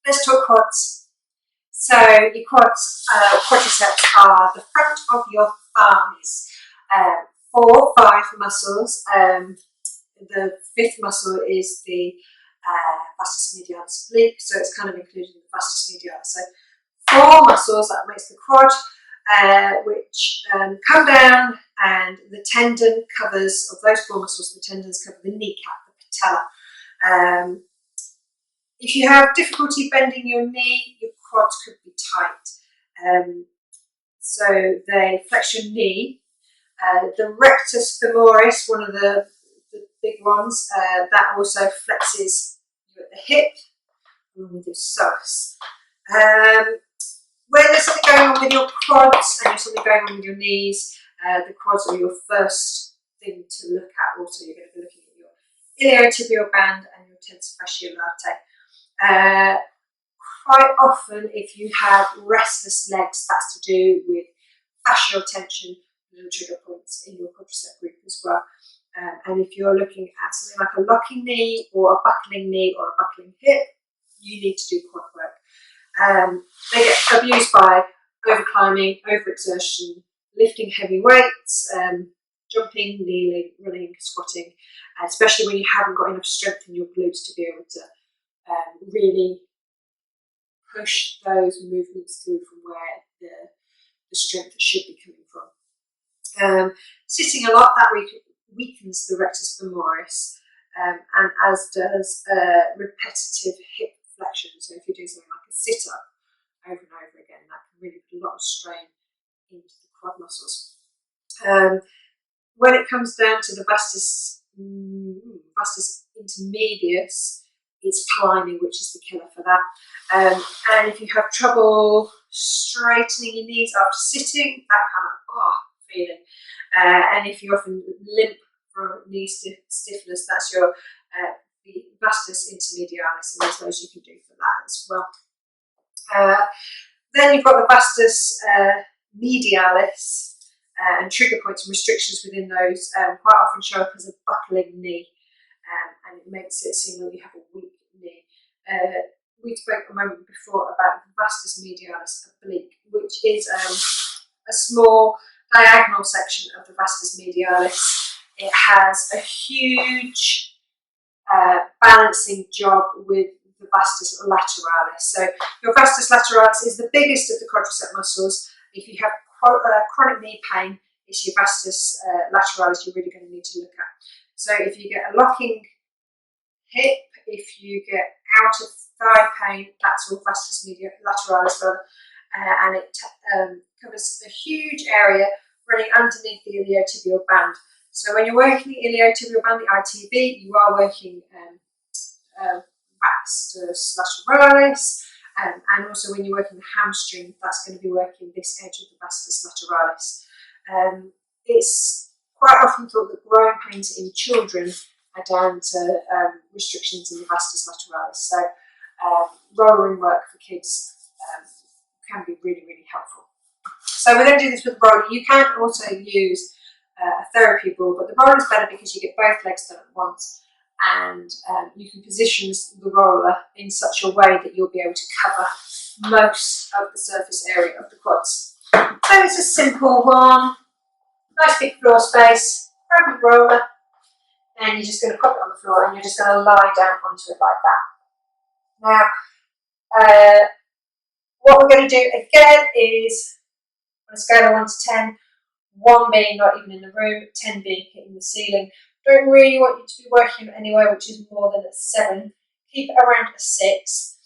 Let's talk quads. So your quads, quadriceps are the front of your thighs. 4, 5 muscles. The 5th muscle is the vastus medialis oblique, so it's kind of included in the vastus medialis. So 4 muscles that makes the quad, which come down, and the tendon covers, of those 4 muscles, the tendons cover the kneecap, the patella. If you have difficulty bending your knee, your quads could be tight. So they flex your knee. The rectus femoris, one of the big ones, that also flexes you at the hip, along with your psoas. When there's something going on with your quads and there's something going on with your knees, the quads are your first thing to look at. Also, you're going to be looking at your iliotibial band and your tensor fasciae latae. Quite often, if you have restless legs, that's to do with fascial tension, little trigger points in your quadricep group as well. And if you're looking at something like a locking knee or a buckling knee or a buckling hip, you need to do quad work. They get abused by over-climbing, over-exertion, lifting heavy weights, jumping, kneeling, running, squatting, especially when you haven't got enough strength in your glutes to be able to really push those movements through from where the strength should be coming from. Sitting a lot, that weakens the rectus femoris, and as does repetitive hip flexion. So if you're doing something like a sit-up over and over again, that can really put a lot of strain into the quad muscles. When it comes down to the vastus intermedius, it's climbing, which is the killer for that. And if you have trouble straightening your knees after sitting, that kind of feeling. And if you often limp from knee stiffness, that's your the vastus intermedialis, and there's loads you can do for that as well. Then you've got the vastus medialis, and trigger points and restrictions within those quite often show up as a buckling knee, and it makes it seem like you have a weak knee. We spoke a moment before about the vastus medialis oblique, which is a small diagonal section of the vastus medialis. It has a huge balancing job with the vastus lateralis. So your vastus lateralis is the biggest of the quadricep muscles. If you have chronic knee pain, it's your vastus lateralis you're really going to need to look at. So if you get a locking hip, if you get out of thigh pain, that's all vastus lateralis, and it covers a huge area running underneath the iliotibial band. So when you're working the iliotibial band, the ITB, you are working vastus lateralis, and also when you're working the hamstring, that's going to be working this edge of the vastus lateralis. It's quite often thought that growing pains in children are down to restrictions in the vastus lateralis. So rollering work for kids can be really, really helpful. So we're going to do this with the roller. You can also use a therapy ball, but the roller is better because you get both legs done at once, and you can position the roller in such a way that you'll be able to cover most of the surface area of the quads. So it's a simple one, nice big floor space, grab the roller, and you're just going to pop it on the floor and you're just going to lie down onto it like that. Now, what we're going to do again is, on a scale of 1 to 10, 1 being not even in the room, 10 being hitting the ceiling. Don't really want you to be working anywhere which is more than a 7. Keep it around a 6.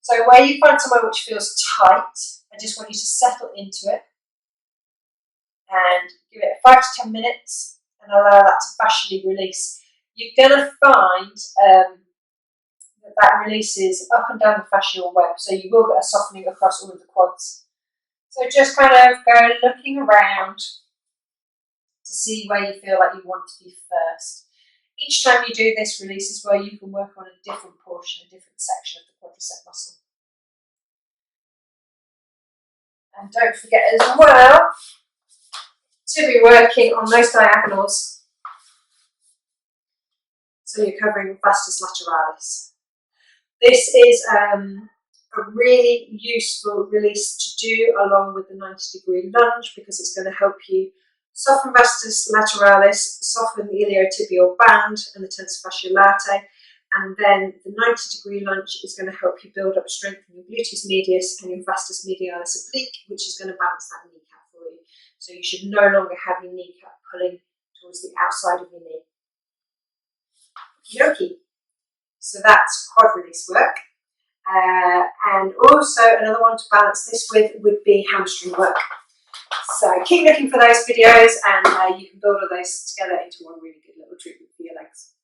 So where you find somewhere which feels tight, I just want you to settle into it and give it 5 to 10 minutes and allow that to fascially release. You're going to find that releases up and down the fascial web, so you will get a softening across all of the quads. So just kind of go looking around to see where you feel like you want to be first. Each time you do this, releases where you can work on a different portion, a different section of the quadricep muscle. And don't forget as well to be working on those diagonals, so you're covering vastus lateralis. This is a really useful release to do along with the 90-degree lunge, because it's going to help you soften vastus lateralis, soften the iliotibial band and the tensor fasciae latae. And then the 90-degree lunge is going to help you build up strength in your gluteus medius and your vastus medialis oblique, which is going to balance that kneecap for you. So you should no longer have your kneecap pulling towards the outside of your knee. Okie. So that's quad release work. And also another one to balance this with would be hamstring work. So keep looking for those videos, and you can build all those together into one really good little treatment for your legs.